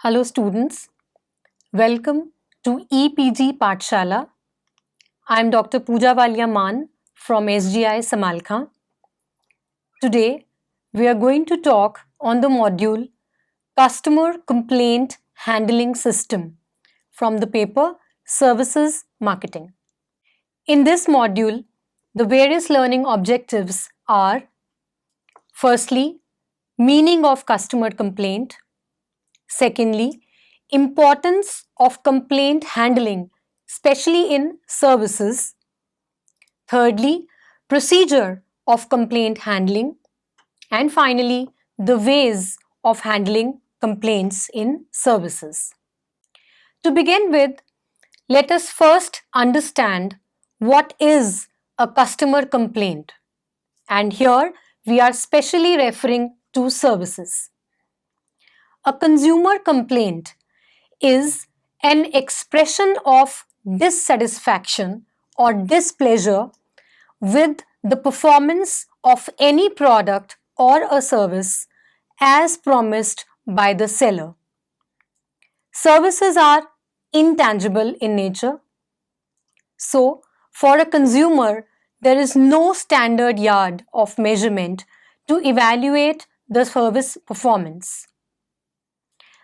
Hello students, welcome to EPG Pathshala. I am Dr. Pooja Walia Maan from SGI Samalkha. Today we are going to talk on the module Customer Complaint Handling System from the paper Services Marketing. In this module, the various learning objectives are: firstly, meaning of customer complaint; secondly, importance of complaint handling, especially in services; thirdly, procedure of complaint handling; and finally, the ways of handling complaints in services. To begin with, let us first understand what is a customer complaint. And here we are specially referring to services. A consumer complaint is an expression of dissatisfaction or displeasure with the performance of any product or a service as promised by the seller. Services are intangible in nature. So, for a consumer, there is no standard yard of measurement to evaluate the service performance.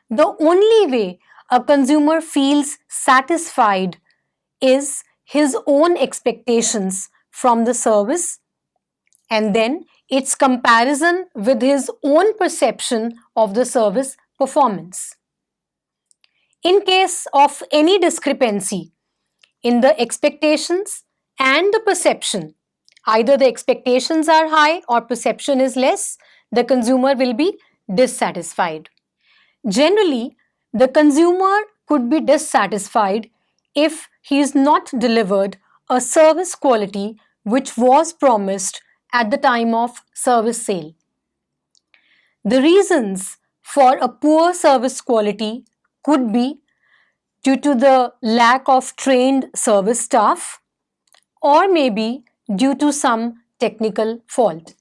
The only way a consumer feels satisfied is his own expectations from the service and then its comparison with his own perception of the service performance. In case of any discrepancy in the expectations and the perception, either the expectations are high or perception is less, the consumer will be dissatisfied. Generally, the consumer could be dissatisfied if he is not delivered a service quality which was promised at the time of service sale. The reasons for a poor service quality could be due to the lack of trained service staff or maybe due to some technical fault.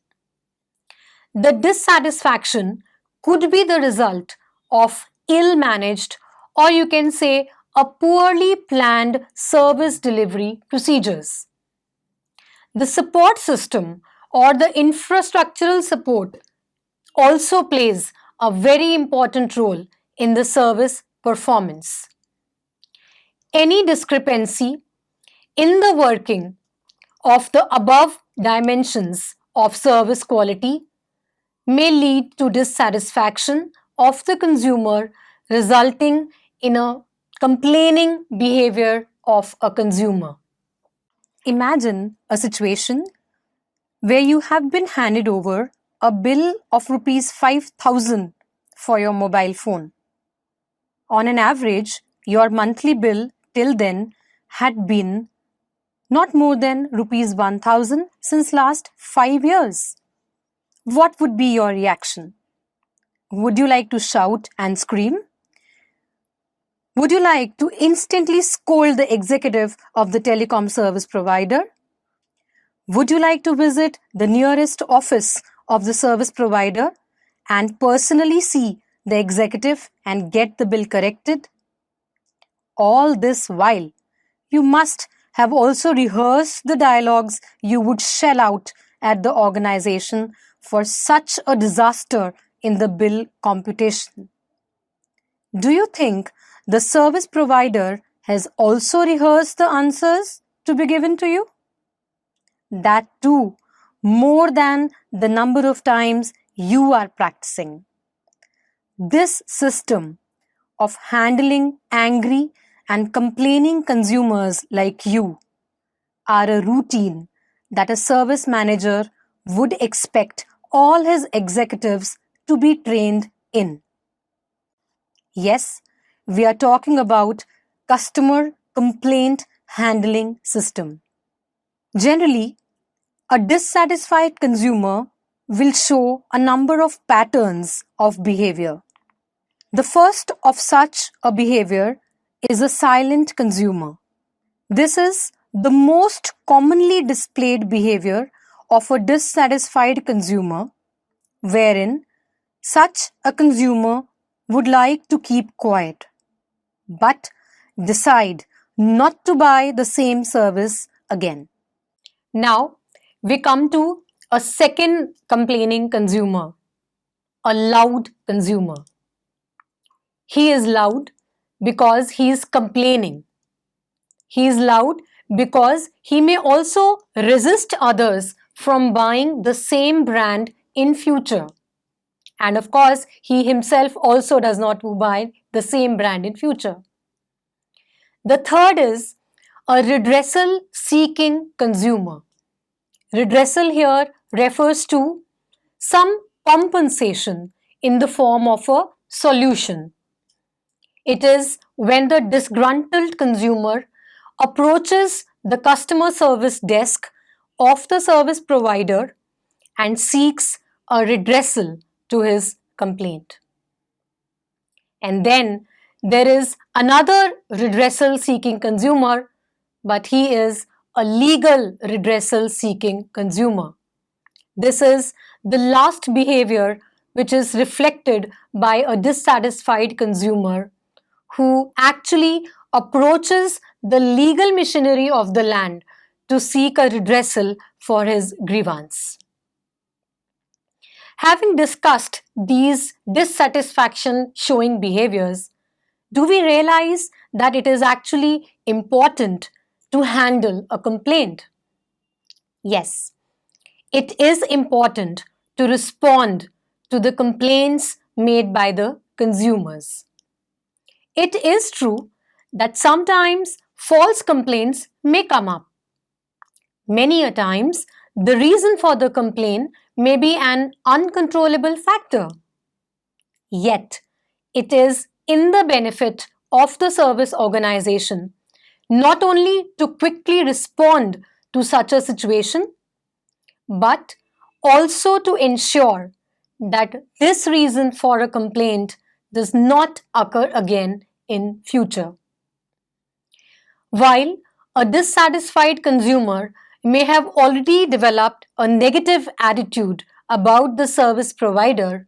The dissatisfaction could be the result of ill-managed, or you can say a poorly planned service delivery procedures. The support system or the infrastructural support also plays a very important role in the service performance. Any discrepancy in the working of the above dimensions of service quality may lead to dissatisfaction of the consumer, resulting in a complaining behavior of a consumer. Imagine a situation where you have been handed over a bill of rupees 5,000 for your mobile phone. On an average, your monthly bill till then had been not more than rupees 1,000 since last 5 years. What would be your reaction? Would you like to shout and scream? Would you like to instantly scold the executive of the telecom service provider? Would you like to visit the nearest office of the service provider and personally see the executive and get the bill corrected? All this while, you must have also rehearsed the dialogues you would shell out at the organization for such a disaster in the bill computation. Do you think the service provider has also rehearsed the answers to be given to you? That too, more than the number of times you are practicing. This system of handling angry and complaining consumers like you are a routine that a service manager would expect all his executives to be trained in. Yes, we are talking about customer complaint handling system. Generally, a dissatisfied consumer will show a number of patterns of behavior. The first of such a behavior is a silent consumer. This is the most commonly displayed behavior of a dissatisfied consumer, wherein such a consumer would like to keep quiet, but decide not to buy the same service again. Now, we come to a second complaining consumer, a loud consumer. He is loud because he is complaining. He is loud because he may also resist others from buying the same brand in future. And of course, he himself also does not buy the same brand in future. The third is a redressal seeking consumer. Redressal here refers to some compensation in the form of a solution. It is when the disgruntled consumer approaches the customer service desk of the service provider and seeks a redressal to his complaint. And then there is another redressal seeking consumer, but he is a legal redressal seeking consumer. This is the last behavior which is reflected by a dissatisfied consumer who actually approaches the legal machinery of the land to seek a redressal for his grievance. Having discussed these dissatisfaction showing behaviors, do we realize that it is actually important to handle a complaint? Yes, it is important to respond to the complaints made by the consumers. It is true that sometimes false complaints may come up. Many a times, the reason for the complaint may be an uncontrollable factor. Yet, it is in the benefit of the service organization not only to quickly respond to such a situation, but also to ensure that this reason for a complaint does not occur again in future. While a dissatisfied consumer may have already developed a negative attitude about the service provider,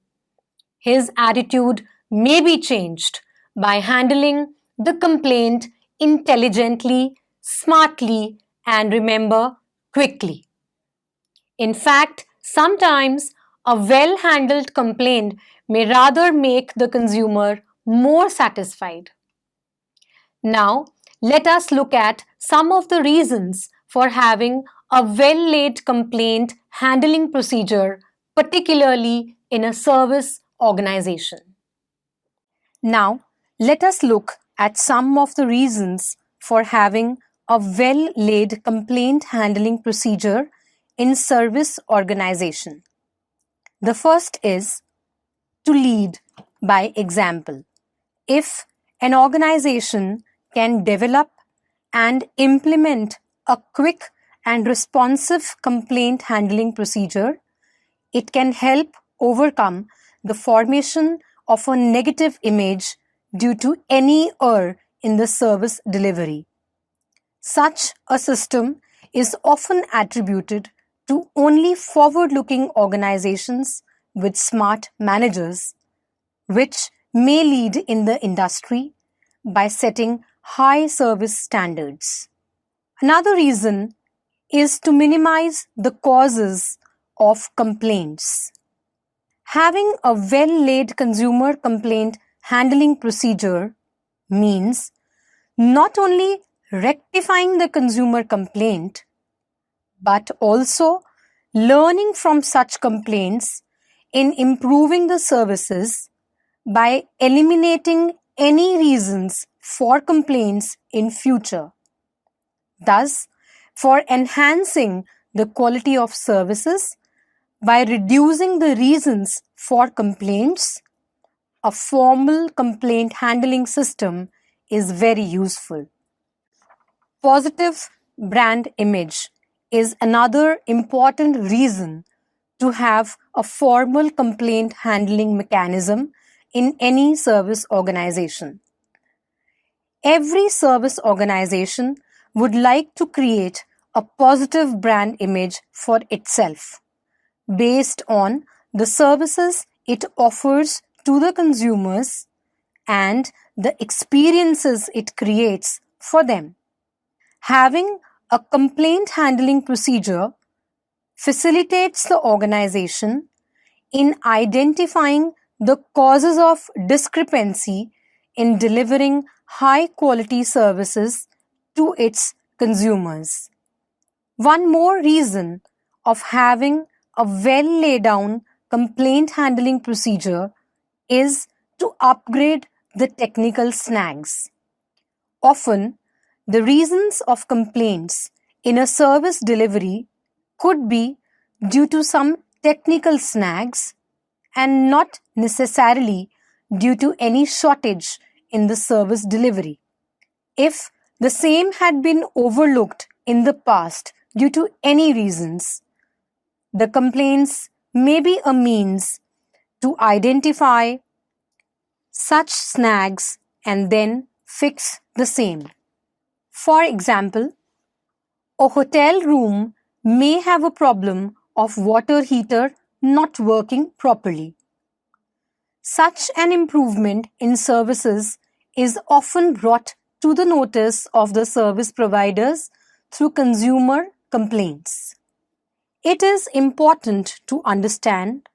his attitude may be changed by handling the complaint intelligently, smartly, and remember, quickly. In fact, sometimes a well-handled complaint may rather make the consumer more satisfied. Now, let us look at some of the reasons for having a well-laid complaint handling procedure, particularly in a service organization. Now, let us look at some of the reasons for having a well-laid complaint handling procedure in service organization. The first is to lead by example. If an organization can develop and implement a quick and responsive complaint handling procedure, it can help overcome the formation of a negative image due to any error in the service delivery. Such a system is often attributed to only forward-looking organizations with smart managers, which may lead in the industry by setting high service standards. Another reason is to minimize the causes of complaints. Having a well-laid consumer complaint handling procedure means not only rectifying the consumer complaint, but also learning from such complaints in improving the services by eliminating any reasons for complaints in future. Thus, for enhancing the quality of services by reducing the reasons for complaints, a formal complaint handling system is very useful. Positive brand image is another important reason to have a formal complaint handling mechanism in any service organization. Every service organization would like to create a positive brand image for itself based on the services it offers to the consumers and the experiences it creates for them. Having a complaint handling procedure facilitates the organization in identifying the causes of discrepancy in delivering high quality services to its consumers. One more reason of having a well laid down complaint handling procedure is to upgrade the technical snags. Often, the reasons of complaints in a service delivery could be due to some technical snags and not necessarily due to any shortage in the service delivery. If the same had been overlooked in the past due to any reasons, the complaints may be a means to identify such snags and then fix the same. For example, a hotel room may have a problem of water heater not working properly. Such an improvement in services is often brought to the notice of the service providers through consumer complaints. It is important to understand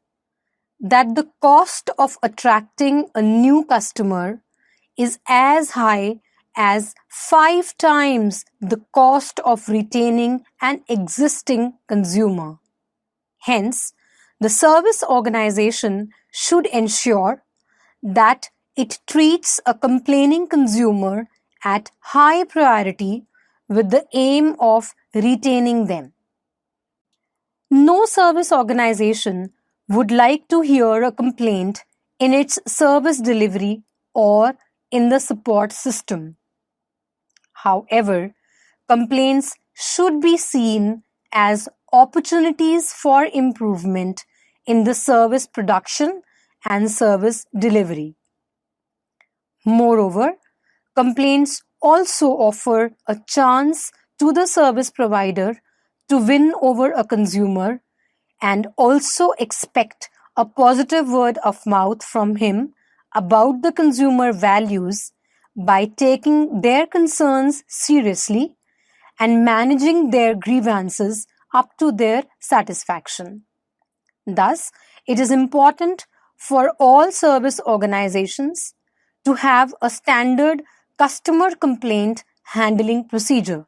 that the cost of attracting a new customer is as high as 5 times the cost of retaining an existing consumer. Hence, the service organization should ensure that it treats a complaining consumer at high priority with the aim of retaining them. No service organization would like to hear a complaint in its service delivery or in the support system. However, complaints should be seen as opportunities for improvement in the service production and service delivery. Moreover, complaints also offer a chance to the service provider to win over a consumer and also expect a positive word of mouth from him about the consumer values by taking their concerns seriously and managing their grievances up to their satisfaction. Thus, it is important for all service organizations to have a standard customer complaint handling procedure.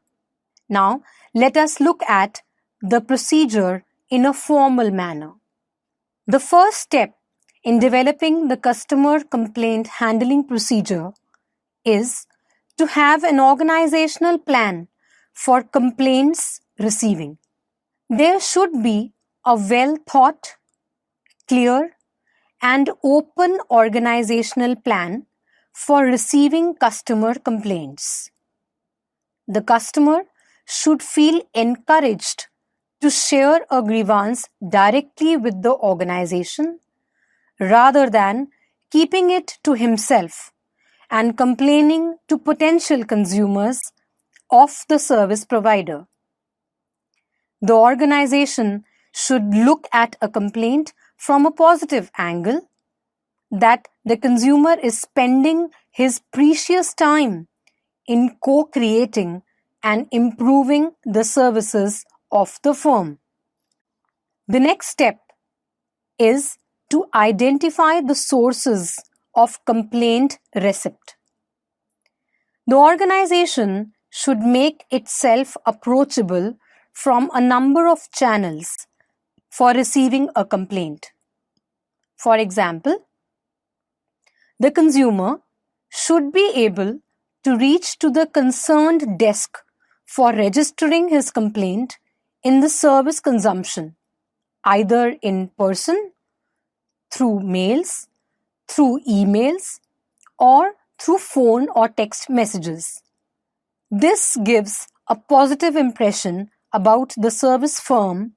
Now, let us look at the procedure in a formal manner. The first step in developing the customer complaint handling procedure is to have an organizational plan for complaints receiving. There should be a well thought, clear, and open organizational plan for receiving customer complaints. The customer should feel encouraged to share a grievance directly with the organization rather than keeping it to himself and complaining to potential consumers of the service provider. The organization should look at a complaint from a positive angle, that the consumer is spending his precious time in co-creating and improving the services of the firm. The next step is to identify the sources of complaint receipt. The organization should make itself approachable from a number of channels for receiving a complaint. For example, the consumer should be able to reach to the concerned desk for registering his complaint in the service consumption, either in person, through mails, through emails, or through phone or text messages. This gives a positive impression about the service firm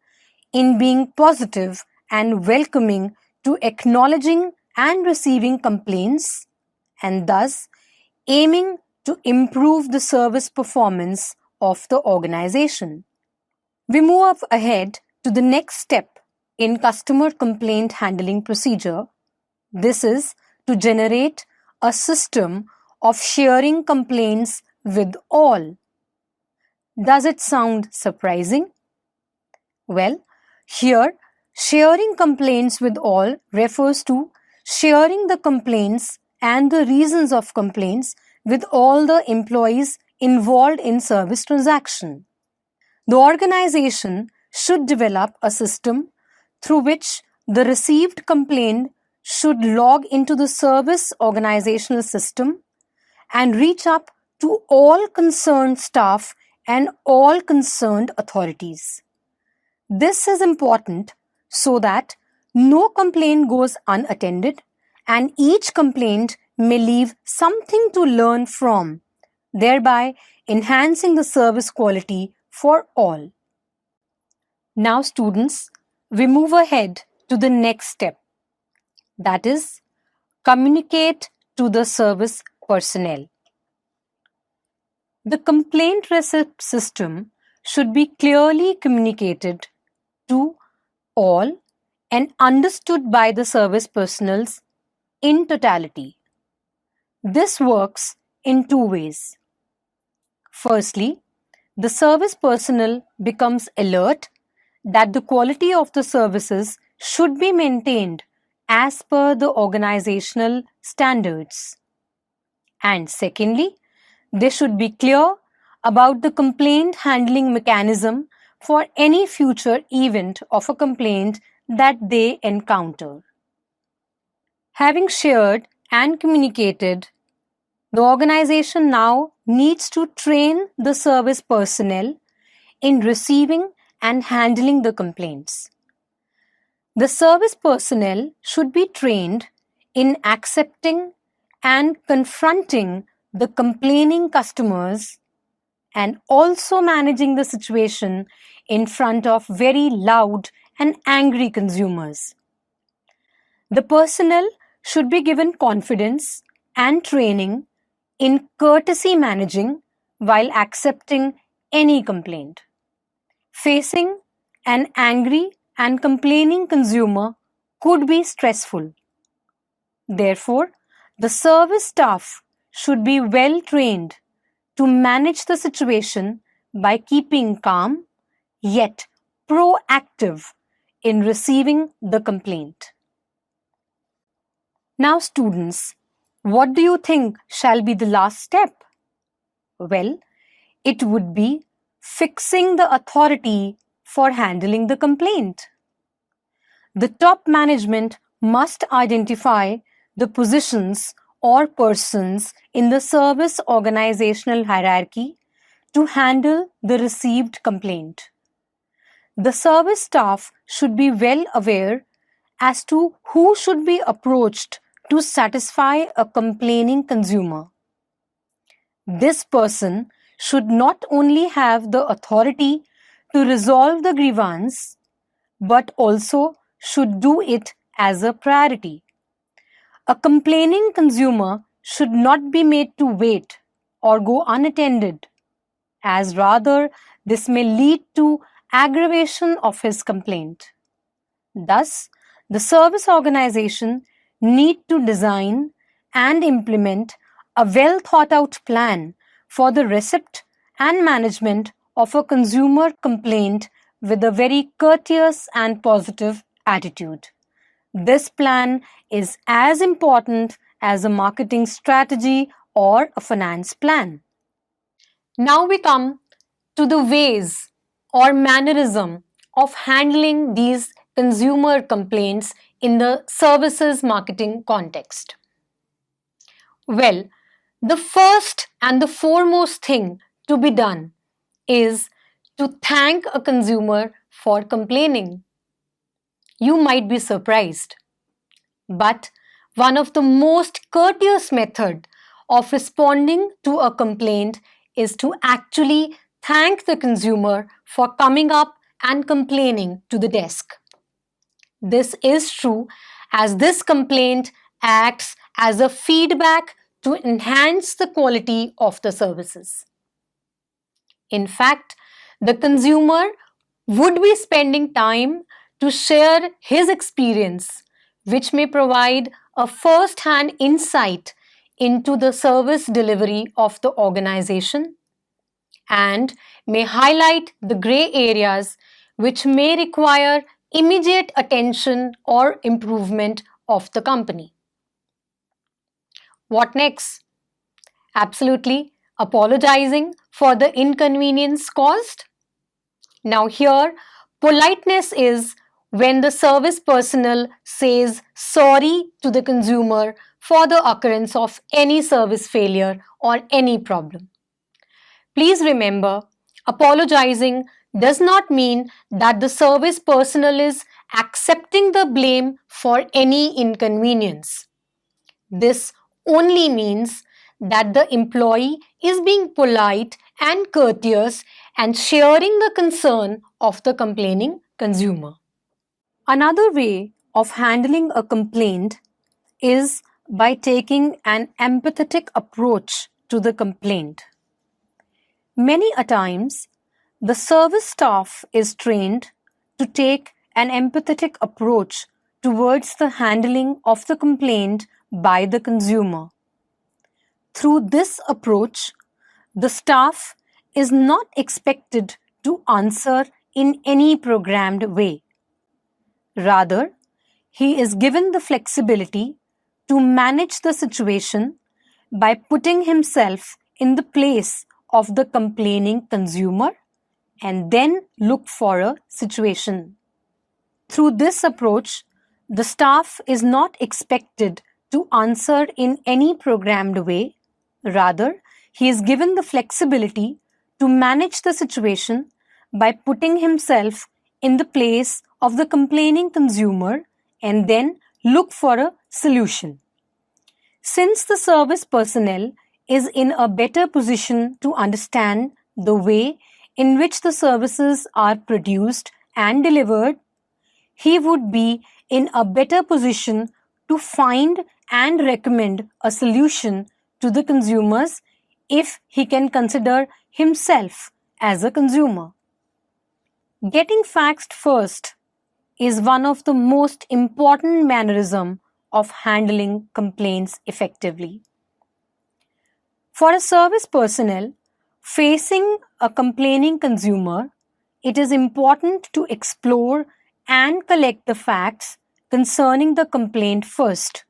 in being positive and welcoming to acknowledging and receiving complaints, and thus aiming to improve the service performance of the organization. We move ahead to the next step in customer complaint handling procedure, This is to generate a system of sharing complaints with all. Does it sound surprising? Well, here, sharing complaints with all refers to sharing the complaints and the reasons of complaints with all the employees involved in service transaction. The organization should develop a system through which the received complaint should log into the service organizational system and reach up to all concerned staff and all concerned authorities. This is important so that no complaint goes unattended and each complaint may leave something to learn from, thereby enhancing the service quality for all. Now, students, we move ahead to the next step, that is, communicate to the service personnel. The complaint receipt system should be clearly communicated to all and understood by the service personnel in totality. This works in two ways. Firstly, the service personnel becomes alert that the quality of the services should be maintained as per the organizational standards. And secondly, they should be clear about the complaint handling mechanism for any future event of a complaint that they encounter. Having shared and communicated, the organization now needs to train the service personnel in receiving and handling the complaints. The service personnel should be trained in accepting and confronting the complaining customers and also managing the situation in front of very loud and angry consumers. The personnel should be given confidence and training in courtesy managing while accepting any complaint. Facing an angry and complaining consumer could be stressful. Therefore, the service staff should be well trained to manage the situation by keeping calm yet proactive in receiving the complaint. Now, students, what do you think shall be the last step? Well, it would be fixing the authority for handling the complaint. The top management must identify the positions or persons in the service organizational hierarchy to handle the received complaint. The service staff should be well aware as to who should be approached to satisfy a complaining consumer. This person should not only have the authority to resolve the grievance, but also should do it as a priority. A complaining consumer should not be made to wait or go unattended, as rather this may lead to aggravation of his complaint. Thus, the service organization need to design and implement a well thought out plan for the receipt and management of a consumer complaint with a very courteous and positive attitude. This plan is as important as a marketing strategy or a finance plan. Now we come to the ways or mannerism of handling these consumer complaints in the services marketing context. Well, the first and the foremost thing to be done is to thank a consumer for complaining. You might be surprised, but one of the most courteous method of responding to a complaint is to actually thank the consumer for coming up and complaining to the desk. This is true as this complaint acts as a feedback to enhance the quality of the services. In fact, the consumer would be spending time to share his experience which may provide a first-hand insight into the service delivery of the organization and may highlight the gray areas which may require immediate attention or improvement of the company. What next? Absolutely apologizing for the inconvenience caused. Now here, politeness is when the service personnel says sorry to the consumer for the occurrence of any service failure or any problem. Please remember, apologizing does not mean that the service personnel is accepting the blame for any inconvenience. This only means that the employee is being polite and courteous and sharing the concern of the complaining consumer. Another way of handling a complaint is by taking an empathetic approach to the complaint. Many a times, the service staff is trained to take an empathetic approach towards the handling of the complaint by the consumer. Through this approach, the staff is not expected to answer in any programmed way. Rather, he is given the flexibility to manage the situation by putting himself in the place of the complaining consumer and then look for a situation. Through this approach, the staff is not expected to answer in any programmed way. Rather, he is given the flexibility to manage the situation by putting himself in the place of the complaining consumer and then look for a solution. Since the service personnel is in a better position to understand the way in which the services are produced and delivered, he would be in a better position to find and recommend a solution to the consumers if he can consider himself as a consumer. Getting facts first is one of the most important mannerisms of handling complaints effectively. For a service personnel facing a complaining consumer, it is important to explore and collect the facts concerning the complaint first,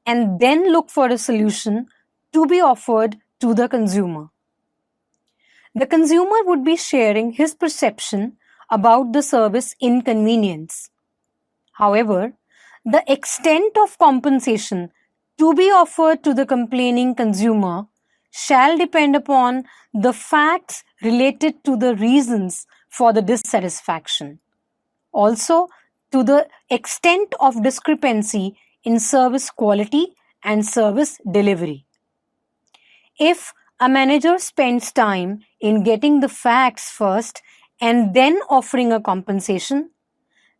and then look for a solution to be offered to the consumer. The consumer would be sharing his perception about the service inconvenience. However, the extent of compensation to be offered to the complaining consumer shall depend upon the facts related to the reasons for the dissatisfaction. Also, to the extent of discrepancy in service quality and service delivery. If a manager spends time in getting the facts first and then offering a compensation,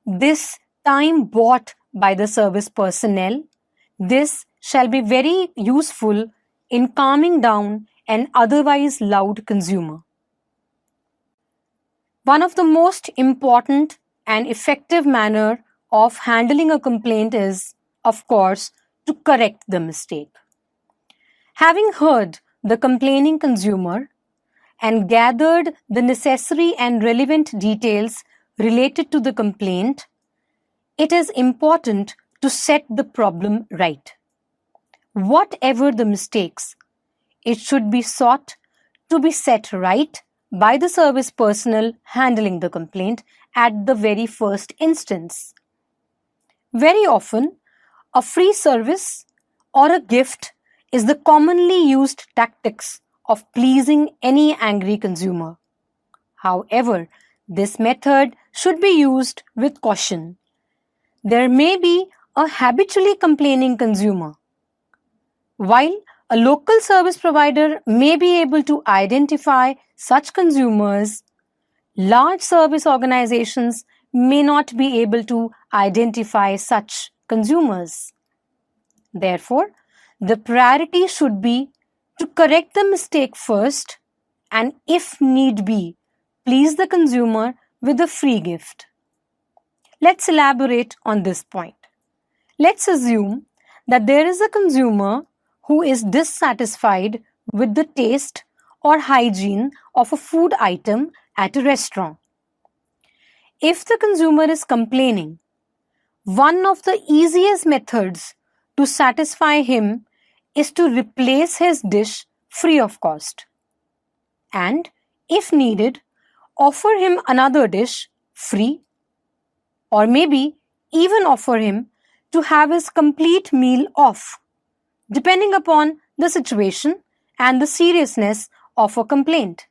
this time bought by the service personnel, this shall be very useful in calming down an otherwise loud consumer. One of the most important and effective manner of handling a complaint is, of course, to correct the mistake. Having heard the complaining consumer and gathered the necessary and relevant details related to the complaint, it is important to set the problem right. Whatever the mistakes, it should be sought to be set right by the service personnel handling the complaint at the very first instance. Very often, a free service or a gift is the commonly used tactics of pleasing any angry consumer. However, this method should be used with caution. There may be a habitually complaining consumer. While a local service provider may be able to identify such consumers, large service organizations may not be able to identify such consumers. Therefore, the priority should be to correct the mistake first and, if need be, please the consumer with a free gift. Let's elaborate on this point. Let's assume that there is a consumer who is dissatisfied with the taste or hygiene of a food item at a restaurant. If the consumer is complaining, one of the easiest methods to satisfy him is to replace his dish free of cost. And, if needed, offer him another dish free, or maybe even offer him to have his complete meal off, depending upon the situation and the seriousness of a complaint.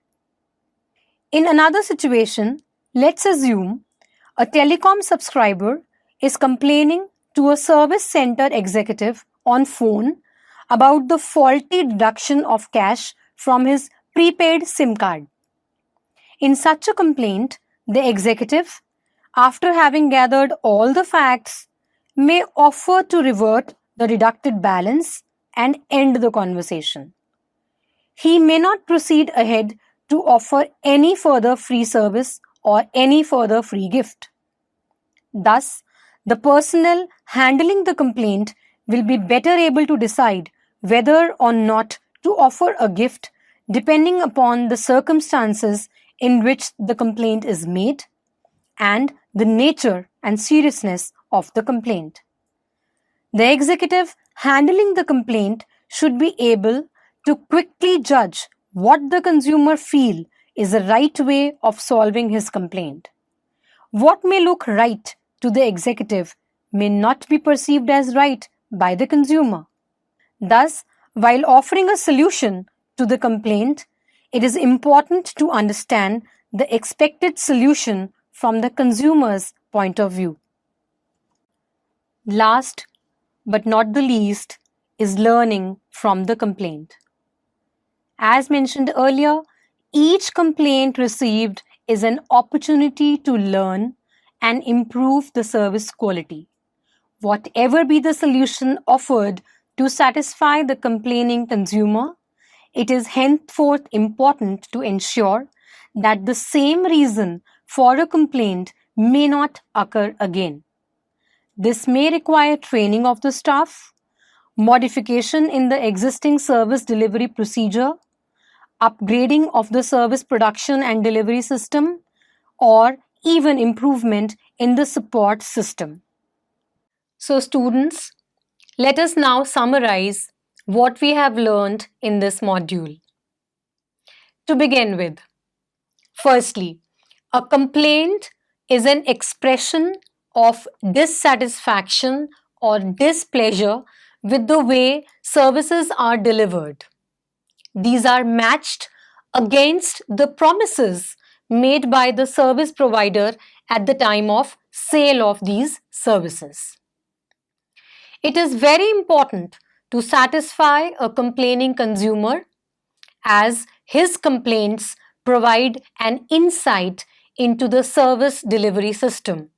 In another situation, let's assume a telecom subscriber is complaining to a service center executive on phone about the faulty deduction of cash from his prepaid SIM card. In such a complaint, the executive, after having gathered all the facts, may offer to revert the deducted balance and end the conversation. He may not proceed ahead to offer any further free service or any further free gift. Thus, the personnel handling the complaint will be better able to decide whether or not to offer a gift depending upon the circumstances in which the complaint is made and the nature and seriousness of the complaint. The executive handling the complaint should be able to quickly judge what the consumer feel is the right way of solving his complaint. What may look right to the executive may not be perceived as right by the consumer. Thus, while offering a solution to the complaint, it is important to understand the expected solution from the consumer's point of view. Last but not the least is learning from the complaint. As mentioned earlier, each complaint received is an opportunity to learn and improve the service quality. Whatever be the solution offered to satisfy the complaining consumer, it is henceforth important to ensure that the same reason for a complaint may not occur again. This may require training of the staff, modification in the existing service delivery procedure, upgrading of the service production and delivery system, or even improvement in the support system. So students, let us now summarize what we have learned in this module. To begin with, firstly, a complaint is an expression of dissatisfaction or displeasure with the way services are delivered. These are matched against the promises made by the service provider at the time of sale of these services. It is very important to satisfy a complaining consumer as his complaints provide an insight into the service delivery system,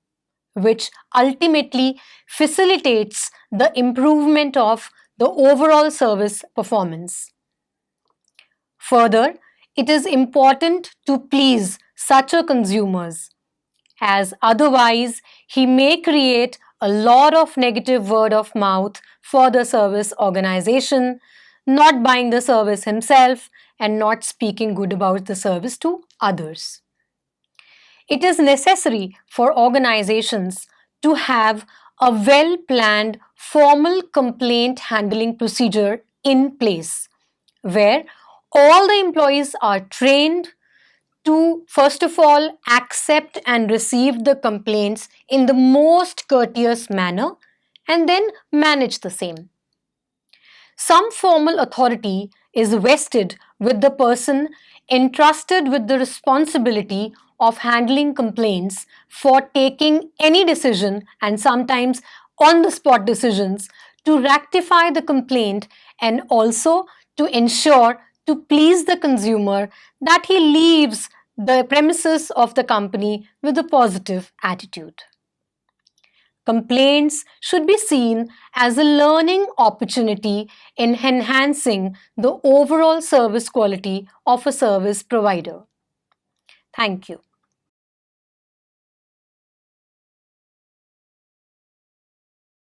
which ultimately facilitates the improvement of the overall service performance. Further, it is important to please such a consumers, as otherwise he may create a lot of negative word of mouth for the service organization, not buying the service himself and not speaking good about the service to others. It is necessary for organizations to have a well-planned formal complaint handling procedure in place, where all the employees are trained to, first of all, accept and receive the complaints in the most courteous manner and then manage the same. Some formal authority is vested with the person entrusted with the responsibility of handling complaints for taking any decision and sometimes on-the-spot decisions to rectify the complaint and also to ensure to please the consumer that he leaves the premises of the company with a positive attitude. Complaints should be seen as a learning opportunity in enhancing the overall service quality of a service provider. Thank you.